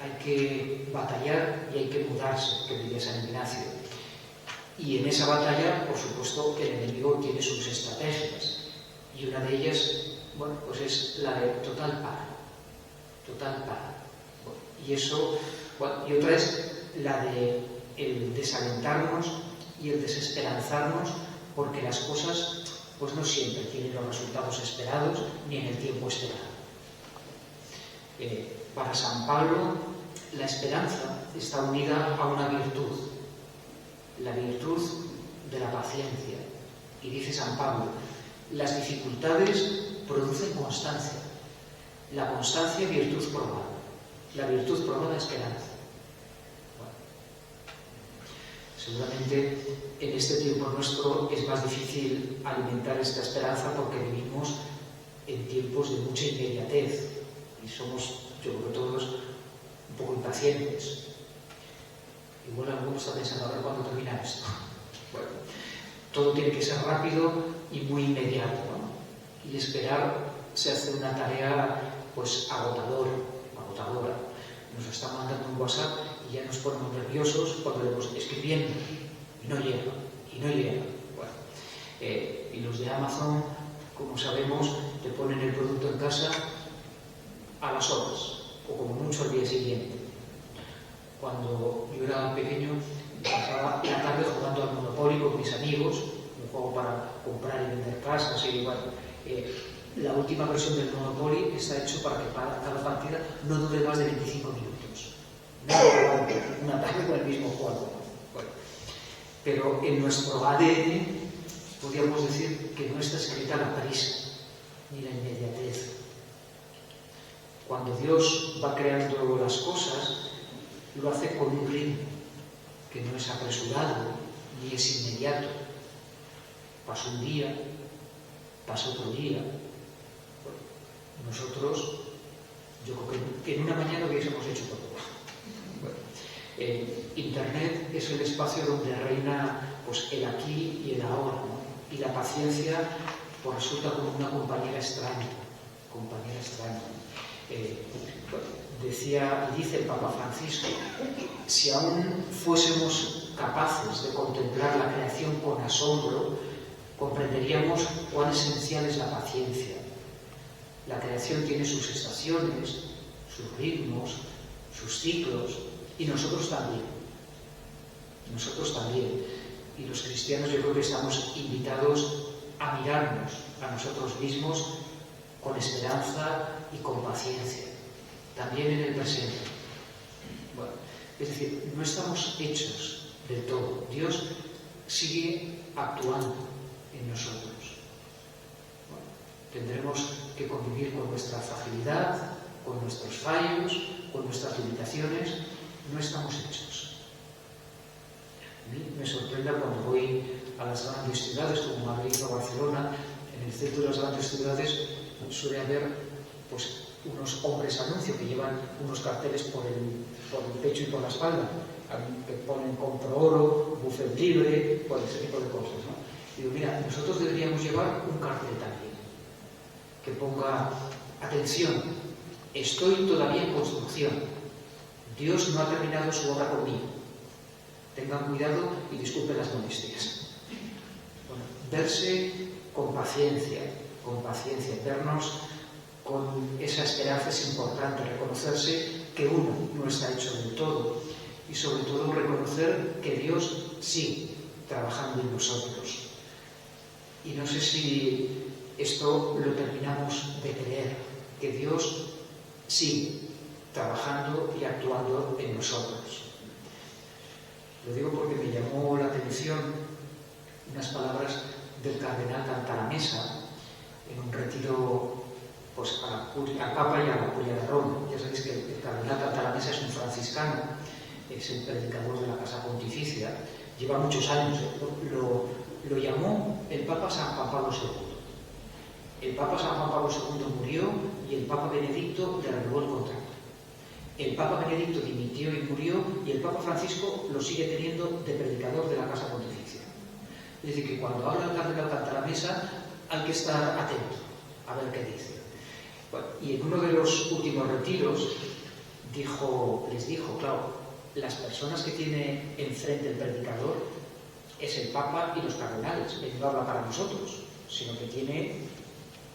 hay que batallar y hay que mudarse, que diría San Ignacio. Y en esa batalla, por supuesto, el enemigo tiene sus estrategias. Y una de ellas, bueno, pues es la de total para. Bueno, y eso, bueno, y otra es la de el desalentarnos y el desesperanzarnos porque las cosas pues no siempre tienen los resultados esperados ni en el tiempo esperado. Para San Pablo, la esperanza está unida a una virtud, la virtud de la paciencia. Y dice San Pablo, las dificultades producen constancia, la constancia virtud probada, la virtud probada esperanza. Seguramente en este tiempo nuestro es más difícil alimentar esta esperanza porque vivimos en tiempos de mucha inmediatez y somos, yo creo que todos, un poco impacientes. Igual alguno está pensando a ver cuándo termina esto. Bueno, todo tiene que ser rápido y muy inmediato, ¿no? Y esperar se hace una tarea pues agotadora, nos están mandando un WhatsApp y ya nos ponemos nerviosos cuando le vamos escribiendo y no llega, y no llega. Bueno, y los de Amazon, como sabemos, te ponen el producto en casa a las horas, o como mucho al día siguiente. Cuando yo era pequeño, pasaba la tarde jugando al Monopoly con mis amigos, un juego para comprar y vender casas, y bueno, la última versión del Monopoly está hecho para que cada partida no dure más de 25 minutos. No dure una tarde con el mismo juego. Bueno, pero en nuestro ADN podríamos decir que no está escrita la prisa ni la inmediatez. Cuando Dios va creando las cosas, lo hace con un ritmo que no es apresurado ni es inmediato. Pasa un día, pasa otro día. Bueno, nosotros, yo creo que en una mañana hubiésemos hecho todo. Bueno, Internet es el espacio donde reina pues, el aquí y el ahora, ¿no? Y la paciencia pues, resulta como una compañera extraña. Decía y dice el Papa Francisco, si aún fuésemos capaces de contemplar la creación con asombro, comprenderíamos cuán esencial es la paciencia. La creación tiene sus estaciones, sus ritmos, sus ciclos, y nosotros también. Nosotros también. Y los cristianos yo creo que estamos invitados a mirarnos a nosotros mismos con esperanza y con paciencia, también en el presente. Bueno, es decir, no estamos hechos del todo. Dios sigue actuando en nosotros. Bueno, tendremos que convivir con nuestra fragilidad, con nuestros fallos, con nuestras limitaciones. No estamos hechos. A mí me sorprende cuando voy a las grandes ciudades como Madrid o Barcelona. En el centro de las grandes ciudades suele haber pues, unos hombres anuncio que llevan unos carteles por el pecho y por la espalda, que ponen compro oro, buffet libre, pues ese tipo de cosas, ¿no? Digo, mira, nosotros deberíamos llevar un cartel también que ponga atención, estoy todavía en construcción, Dios no ha terminado su obra conmigo, tengan cuidado y disculpen las molestias. Bueno, verse con paciencia, vernos con esa esperanza es importante, reconocerse que uno no está hecho del todo y sobre todo reconocer que Dios sigue trabajando en nosotros. Y no sé si esto lo terminamos de creer, que Dios sigue trabajando y actuando en nosotros. Lo digo porque me llamó la atención unas palabras del cardenal Cantalamessa en un retiro pues, al Papa y a la Curia de Roma. Ya sabéis que el cardenal Cantalamessa es un franciscano, es el predicador de la Casa Pontificia, lleva muchos años, lo llamó el Papa San Juan Pablo II. El Papa San Juan Pablo II murió y el Papa Benedicto le renovó el contrato. El Papa Benedicto dimitió y murió y el Papa Francisco lo sigue teniendo de predicador de la Casa Pontificia. Es decir, que cuando habla el cardenal Cantalamessa hay que estar atento a ver qué dice. Bueno, y en uno de los últimos retiros les dijo, claro, las personas que tiene enfrente el predicador es el Papa y los cardenales, él no habla para nosotros, sino que tiene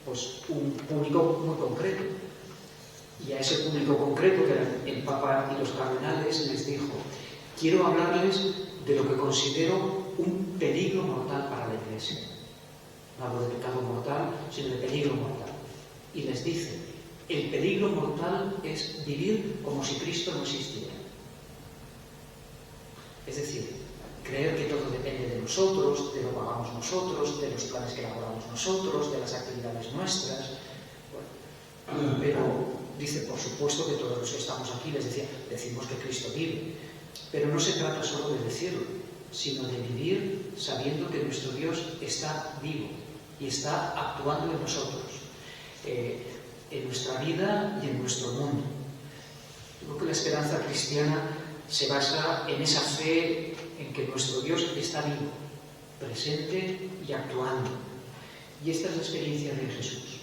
pues, un público muy concreto. Y a ese público concreto, que eran el Papa y los cardenales, les dijo, quiero hablarles de lo que considero un peligro mortal para la Iglesia. No hablo de pecado mortal, sino de peligro mortal. Y les dice, el peligro mortal es vivir como si Cristo no existiera. Es decir, creer que todo depende de nosotros, de lo que hagamos nosotros, de los planes que elaboramos nosotros, de las actividades nuestras. Bueno, pero dice, por supuesto que todos los que estamos aquí, les decía, decimos que Cristo vive. Pero no se trata solo de decirlo, sino de vivir sabiendo que nuestro Dios está vivo y está actuando en nosotros, en nuestra vida y en nuestro mundo. Yo creo que la esperanza cristiana se basa en esa fe en que nuestro Dios está vivo, presente y actuando. Y esta es la experiencia de Jesús,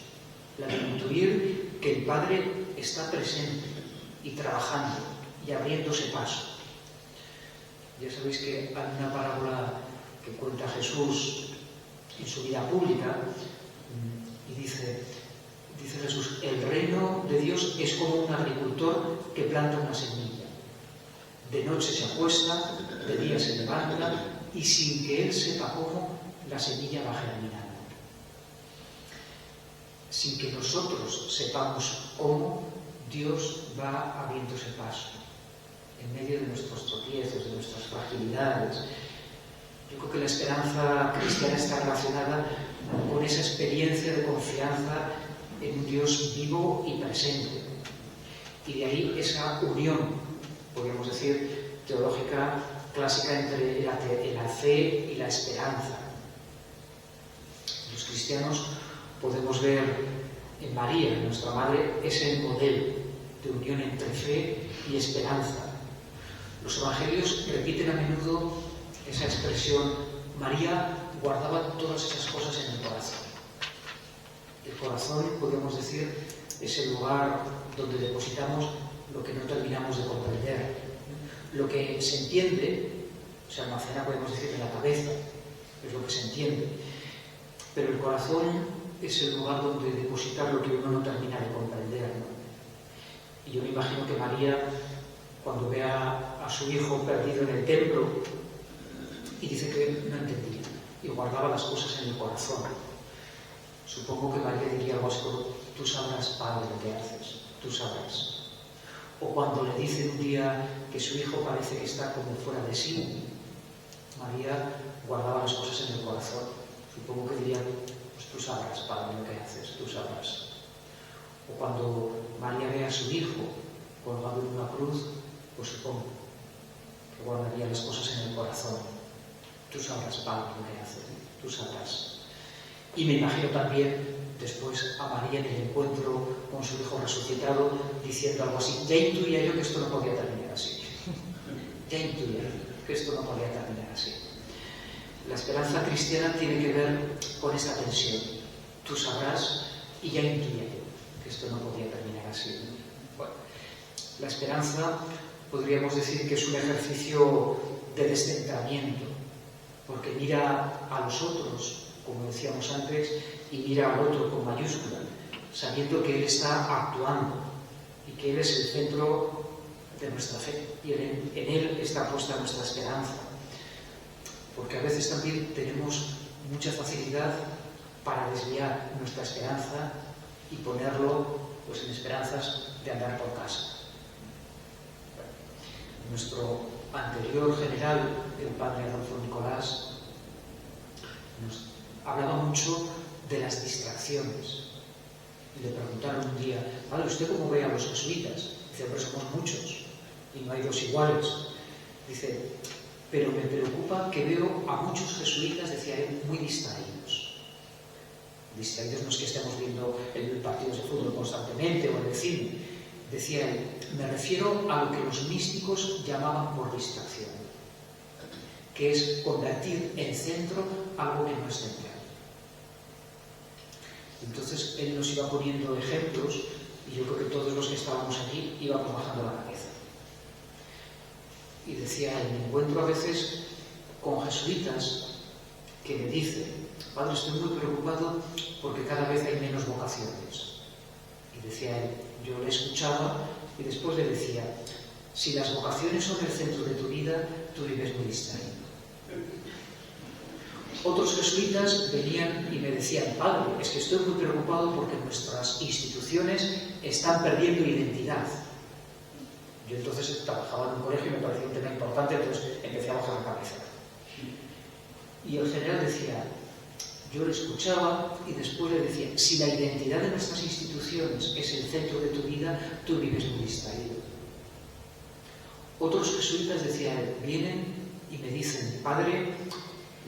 la de intuir que el Padre está presente, y trabajando y abriéndose paso. Ya sabéis que hay una parábola que cuenta Jesús en su vida pública y dice Jesús, el reino de Dios es como un agricultor que planta una semilla. De noche se acuesta, de día se levanta y sin que él sepa cómo, la semilla va germinando. Sin que nosotros sepamos cómo, Dios va abriéndose paso en medio de nuestros tropiezos, de nuestras fragilidades. Yo creo que la esperanza cristiana está relacionada con esa experiencia de confianza en un Dios vivo y presente. Y de ahí esa unión, podríamos decir, teológica clásica entre la fe y la esperanza. Los cristianos podemos ver en María, nuestra Madre, ese modelo de unión entre fe y esperanza. Los evangelios repiten a menudo esa expresión: María guardaba todas esas cosas en el corazón. El corazón, podemos decir, es el lugar donde depositamos lo que no terminamos de comprender. Lo que se entiende, se almacena, podemos decir, en la cabeza, es lo que se entiende. Pero el corazón es el lugar donde depositar lo que uno no termina de comprender, ¿no? Y yo me imagino que María, cuando ve a su hijo perdido en el templo, y dice que no entendía, y guardaba las cosas en el corazón. Supongo que María diría algo así como: tú sabrás, Padre, lo que haces, tú sabrás. O cuando le dice un día que su hijo parece que está como fuera de sí, María guardaba las cosas en el corazón. Supongo que diría: pues tú sabrás, Padre, lo que haces, tú sabrás. O cuando María ve a su hijo colgado en una cruz, pues supongo que guardaría las cosas en el corazón. Tú sabrás, Padre, lo que haces, tú sabrás. Y me imagino también después a María en el encuentro con su hijo resucitado diciendo algo así: ya intuía yo que esto no podía terminar así. Ya intuía que esto no podía terminar así. La esperanza cristiana tiene que ver con esta tensión. Tú sabrás y ya intuía yo que esto no podía terminar así. Bueno, la esperanza podríamos decir que es un ejercicio de descentramiento, porque mira a los otros, como decíamos antes, y mira al otro con mayúscula, sabiendo que Él está actuando y que Él es el centro de nuestra fe y en Él está puesta nuestra esperanza. Porque a veces también tenemos mucha facilidad para desviar nuestra esperanza y ponerlo pues en esperanzas de andar por casa. Nuestro anterior general, el padre Adolfo Nicolás, nos hablaba mucho de las distracciones. Y le preguntaron un día: ¿vale, usted cómo ve a los jesuitas? Dice: hombre, somos muchos y no hay dos iguales. Dice: pero me preocupa que veo a muchos jesuitas, decía él, muy distraídos. Distraídos no es que estemos viendo partidos de fútbol constantemente o en el cine. Decía él: me refiero a lo que los místicos llamaban por distracción, que es convertir en centro algo que no es central. Entonces él nos iba poniendo ejemplos y yo creo que todos los que estábamos allí íbamos bajando la cabeza. Y decía él: me encuentro a veces con jesuitas que me dicen: padre, estoy muy preocupado porque cada vez hay menos vocaciones. Y decía él, yo le escuchaba y después le decía: si las vocaciones son el centro de tu vida, tú vives muy distraído. Otros jesuitas venían y me decían: padre, es que estoy muy preocupado porque nuestras instituciones están perdiendo identidad. Yo entonces trabajaba en un colegio y me parecía un tema importante, entonces empecé a bajar la cabeza. Y el general decía, yo le escuchaba y después le decía: si la identidad de nuestras instituciones es el centro de tu vida, tú vives muy distraído. Otros jesuitas decían, vienen y me dicen: padre,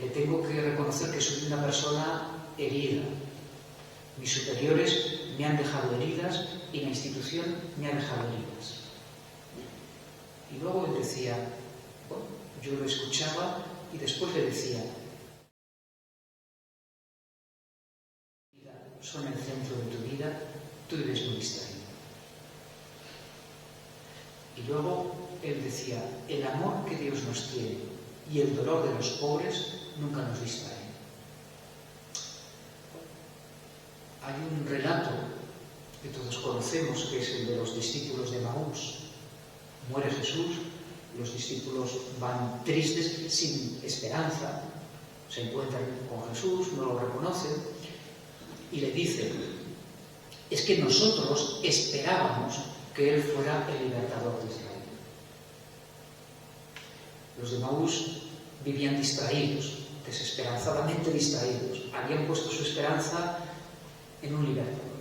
le tengo que reconocer que soy una persona herida. Mis superiores me han dejado heridas y la institución me ha dejado heridas. Y luego él decía, bueno, yo lo escuchaba y después le decía: son el centro de tu vida, tú vives muy distraído. Y luego él decía, el amor que Dios nos tiene y el dolor de los pobres nunca nos distraen. Hay un relato que todos conocemos, que es el de los discípulos de Emaús. Muere Jesús, los discípulos van tristes, sin esperanza, se encuentran con Jesús, no lo reconocen, y le dicen, es que nosotros esperábamos que Él fuera el libertador de Israel. Los de Emaús vivían distraídos, desesperanzadamente distraídos, habían puesto su esperanza en un libertador.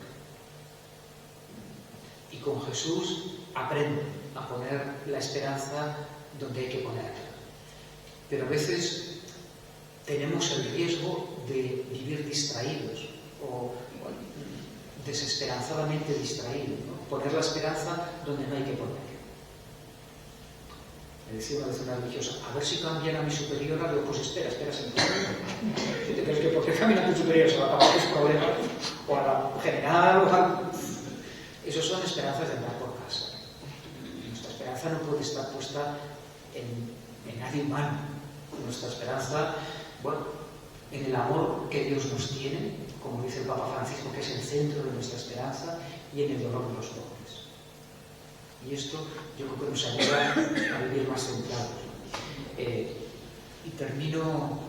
Y con Jesús aprenden a poner la esperanza donde hay que ponerla. Pero a veces tenemos el riesgo de vivir distraídos o desesperanzadamente distraídos, ¿no? Poner la esperanza donde no hay que ponerla. Me decía una vez una religiosa, a ver si cambian a mi superiora. Digo, pues espera sentado. Si te crees que porque cambian a tu superior se va a acabar tus problemas, o a la general, o a... Esos son esperanzas de andar por casa. Nuestra esperanza no puede estar puesta en nadie humano. Nuestra esperanza, bueno, en el amor que Dios nos tiene, como dice el Papa Francisco, que es el centro de nuestra esperanza, y en el dolor de los pobres. Y esto yo creo que nos ayuda a vivir más centrados. Y termino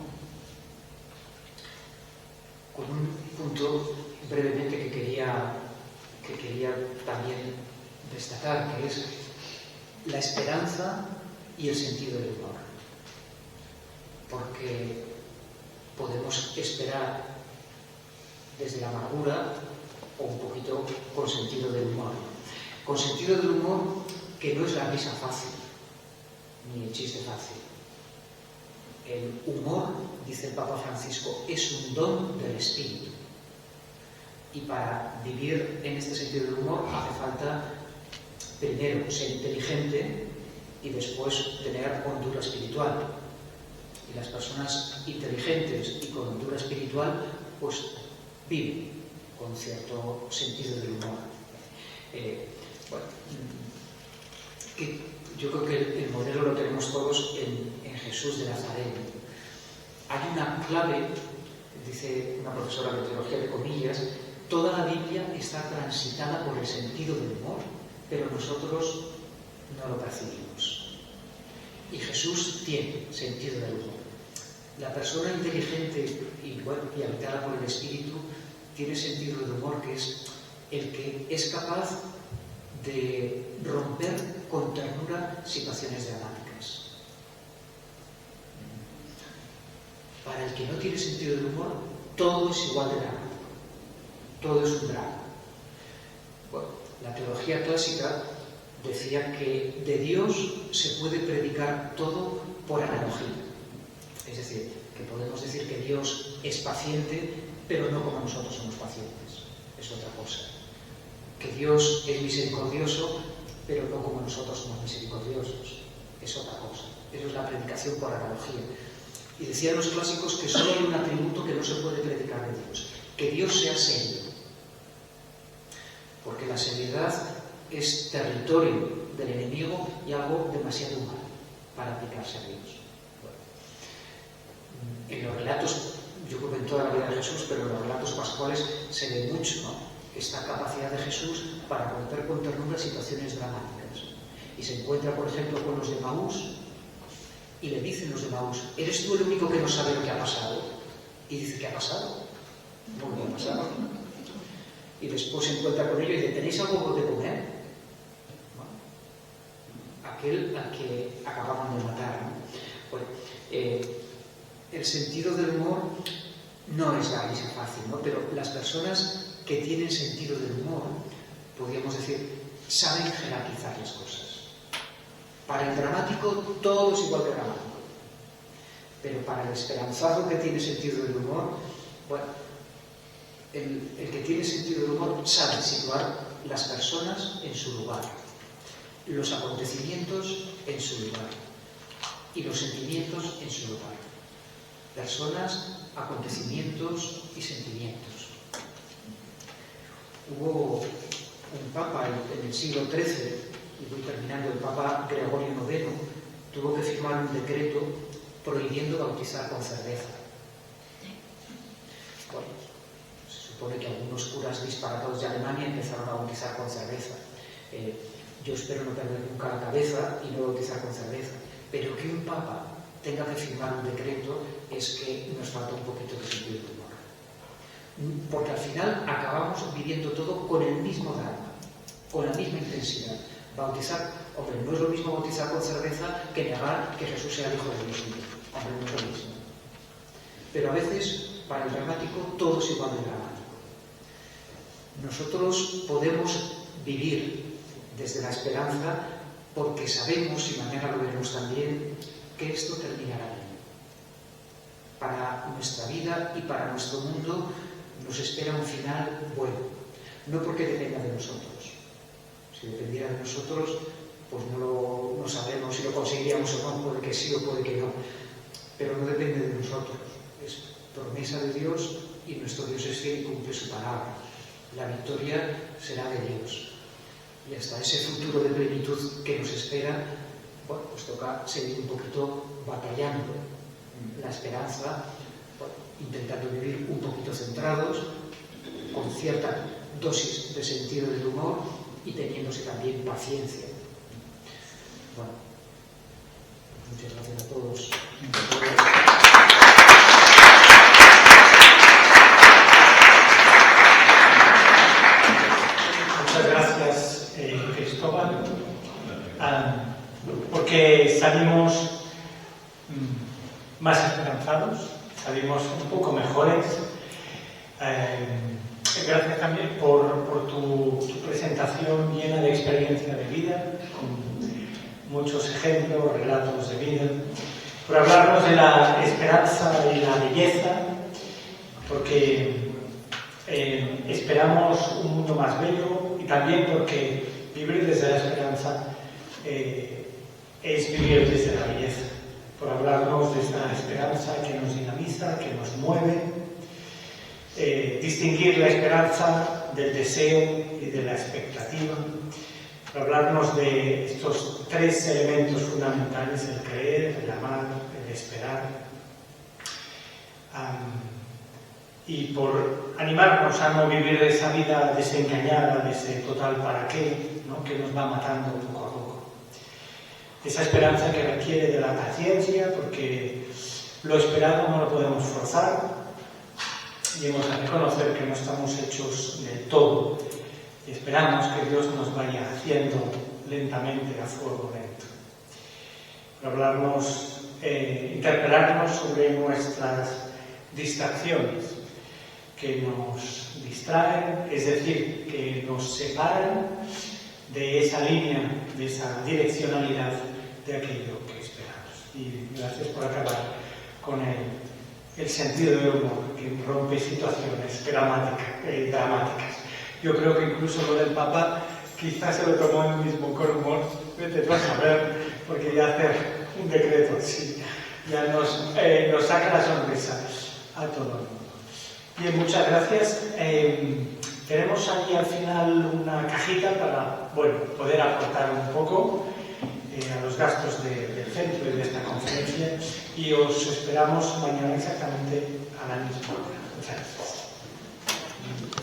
con un punto brevemente que quería también destacar, que es la esperanza y el sentido del humor. Porque podemos esperar desde la amargura o un poquito con sentido del humor. Con sentido del humor que no es la risa fácil, ni el chiste fácil. El humor, dice el Papa Francisco, es un don del espíritu. Y para vivir en este sentido del humor hace falta primero ser inteligente y después tener hondura espiritual. Y las personas inteligentes y con hondura espiritual pues viven con cierto sentido del humor. Yo creo que el modelo lo tenemos todos en Jesús de Nazaret. Hay una clave, dice una profesora de teología de comillas, toda la Biblia está transitada por el sentido del humor, pero nosotros no lo percibimos. Y Jesús tiene sentido del humor. La persona inteligente y habitada por el Espíritu tiene sentido del humor, que es el que es capaz de romper con ternura situaciones dramáticas. Para el que no tiene sentido del humor, todo es igual de dramático. Todo es un drama. Bueno, la teología clásica decía que de Dios se puede predicar todo por analogía. Es decir, que podemos decir que Dios es paciente, pero no como nosotros somos pacientes. Es otra cosa. Que Dios es misericordioso, pero no como nosotros somos misericordiosos. Es otra cosa. Eso es la predicación por analogía. Y decían los clásicos que solo hay un atributo que no se puede predicar de Dios: que Dios sea serio. Porque la seriedad es territorio del enemigo y algo demasiado humano para aplicarse a Dios. Bueno, en los relatos, yo creo que en toda la vida de Jesús, pero en los relatos pascuales se ve mucho, ¿no?, esta capacidad de Jesús para romper con ternura situaciones dramáticas. Y se encuentra, por ejemplo, con los de Emaús y le dicen los de Emaús: ¿eres tú el único que no sabe lo que ha pasado? Y dice: ¿qué ha pasado? No, ¿qué ha pasado? Y después se encuentra con ellos y dice: ¿tenéis algo de comer? Bueno, aquel al que acababan de matar, ¿no? Bueno, el sentido del humor no es la risa fácil, ¿no? Pero las personas que tienen sentido del humor, podríamos decir, saben jerarquizar las cosas. Para el dramático todo es igual que dramático, pero para el esperanzado que tiene sentido del humor, bueno, el que tiene sentido del humor sabe situar las personas en su lugar, los acontecimientos en su lugar y los sentimientos en su lugar. Personas, acontecimientos y sentimientos. Hubo un papa en el siglo XIII, y voy terminando, terminando, el Papa Gregorio IX tuvo que firmar un decreto prohibiendo bautizar con cerveza. Bueno, se supone que algunos curas disparatados de Alemania empezaron a bautizar con cerveza. Yo espero no perder nunca la cabeza y no bautizar con cerveza, pero que un Papa tenga que firmar un decreto es que nos falta un poquito de sentido de humor. Porque al final acabamos viviendo todo con el mismo drama, con la misma intensidad. Bautizar, hombre, no es lo mismo bautizar con cerveza que negar que Jesús sea el Hijo de Dios. Hombre, no es lo mismo. Pero a veces, para el dramático, todo es igual de dramático. Nosotros podemos vivir desde la esperanza porque sabemos, y mañana lo veremos también, que esto terminará bien. Para nuestra vida y para nuestro mundo nos espera un final bueno, no porque dependa de nosotros. Si dependiera de nosotros, pues no sabemos si lo conseguiríamos o no, puede que sí o puede que no, pero no depende de nosotros, es promesa de Dios y nuestro Dios es fiel y cumple su palabra. La victoria será de Dios. Y hasta ese futuro de plenitud que nos espera, bueno, pues toca seguir un poquito batallando la esperanza, bueno, intentando vivir un poquito centrados, con cierta dosis de sentido del humor y teniéndose también paciencia. Bueno, muchas gracias a todos. Muchas gracias, Cristóbal, porque salimos más esperanzados, salimos un poco mejores. Gracias también por tu presentación llena de experiencia de vida, con muchos ejemplos, relatos de vida, por hablarnos de la esperanza y la belleza, porque esperamos un mundo más bello y también porque vivir desde la esperanza es vivir desde la belleza, por hablarnos de esa esperanza que nos dinamiza, que nos mueve. Distinguir la esperanza del deseo y de la expectativa, para hablarnos de estos tres elementos fundamentales: el creer, el amar, el esperar, y por animarnos a no vivir esa vida desengañada, de ese total para qué, ¿no?, que nos va matando poco a poco. Esa esperanza que requiere de la paciencia, porque lo esperado no lo podemos forzar, y hemos de reconocer que no estamos hechos del todo y esperamos que Dios nos vaya haciendo lentamente a fuego lento. Para hablarnos, interpelarnos sobre nuestras distracciones que nos distraen, es decir, que nos separan de esa línea, de esa direccionalidad de aquello que esperamos. Y gracias por acabar con el sentido del humor que rompe situaciones dramáticas. Yo creo que incluso lo del Papa quizás se lo tomó él mismo con humor, vete tú a saber, porque ya hacer un decreto así ya nos saca la sonrisa a todo el mundo. Bien, muchas gracias. Tenemos ahí al final una cajita para, bueno, poder aportar un poco a los gastos del centro y de esta conferencia, y os esperamos mañana exactamente a la misma hora. Muchas gracias.